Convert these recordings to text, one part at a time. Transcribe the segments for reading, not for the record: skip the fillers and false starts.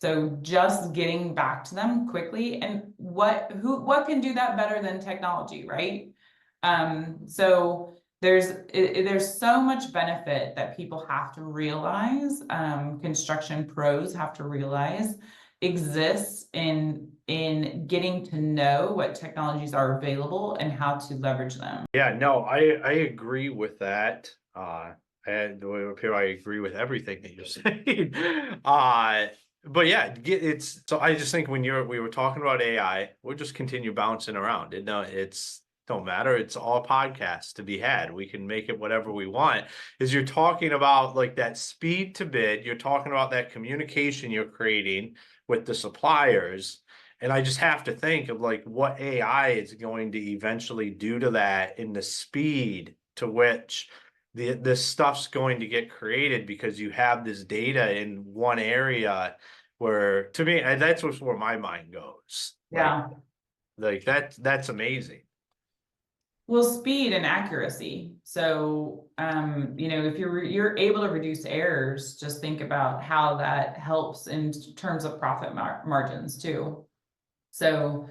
So just getting back to them quickly, and what can do that better than technology, right? So there's so much benefit that people have to realize, construction pros have to realize exists in getting to know what technologies are available and how to leverage them. Yeah, no, I agree with that. And the way up here, I agree with everything that you're saying. But yeah, it's so I just think when we were talking about AI, we'll just continue bouncing around. It's don't matter. It's all podcasts to be had. We can make it whatever we want. Is you're talking about like that speed to bid, you're talking about that communication you're creating with the suppliers. And I just have to think of like what AI is going to eventually do to that in the speed to which this stuff's going to get created because you have this data in one area where to me that's where my mind goes. Yeah. Like that's amazing. Well, speed and accuracy. So, if you're able to reduce errors, just think about how that helps in terms of profit margins too. So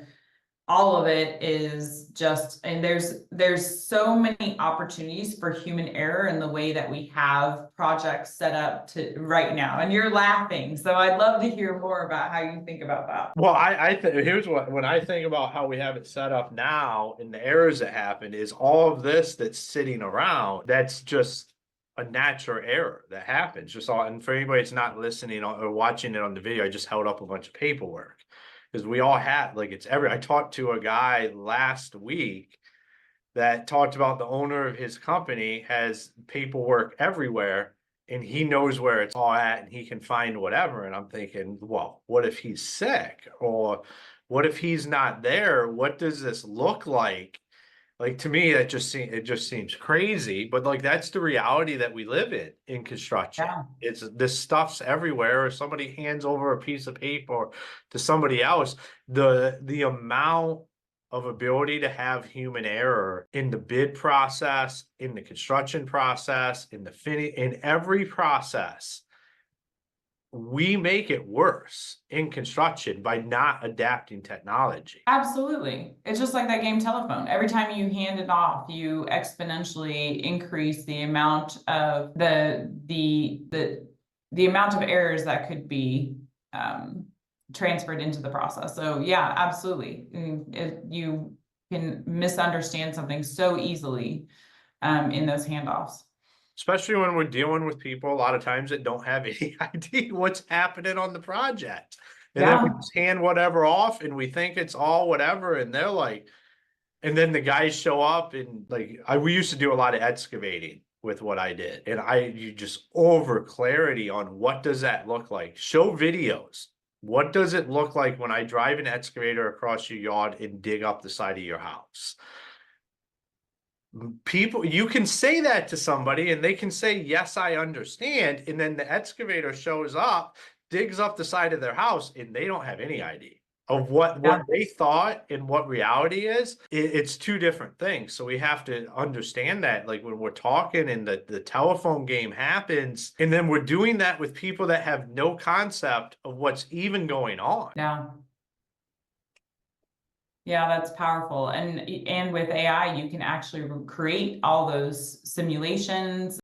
all of it is just, and there's so many opportunities for human error in the way that we have projects set up to right now. And you're laughing, so I'd love to hear more about how you think about that. Well, here's what when I think about how we have it set up now and the errors that happen is all of this that's sitting around. That's just a natural error that happens. Just all, and for anybody that's not listening or watching it on the video, I just held up a bunch of paperwork because we all have like it's every. I talked to a guy last week that talked about the owner of his company has paperwork everywhere and he knows where it's all at and he can find whatever. And I'm thinking, well, what if he's sick? Or what if he's not there? What does this look like? Like to me, it just seems crazy, but like that's the reality that we live in construction. Yeah. It's this stuff's everywhere. Or somebody hands over a piece of paper to somebody else. The amount of ability to have human error in the bid process, in the construction process, in every process, we make it worse in construction by not adapting technology. Absolutely. It's just like that game telephone. Every time you hand it off, you exponentially increase the amount of the amount of errors that could be transferred into the process. So yeah, absolutely. You can misunderstand something so easily in those handoffs. Especially when we're dealing with people a lot of times that don't have any idea what's happening on the project. And then we Yeah. just hand whatever off and we think it's all whatever. And they're like, and then the guys show up and like, we used to do a lot of excavating with what I did. And you just over clarity on what does that look like? Show videos. What does it look like when I drive an excavator across your yard and dig up the side of your house? People, you can say that to somebody and they can say, yes, I understand. And then the excavator shows up, digs up the side of their house, and they don't have any idea of what Yeah. they thought and what reality is. It's two different things. So we have to understand that, like when we're talking and the telephone game happens, and then we're doing that with people that have no concept of what's even going on. Yeah. Yeah, that's powerful. And with AI, you can actually create all those simulations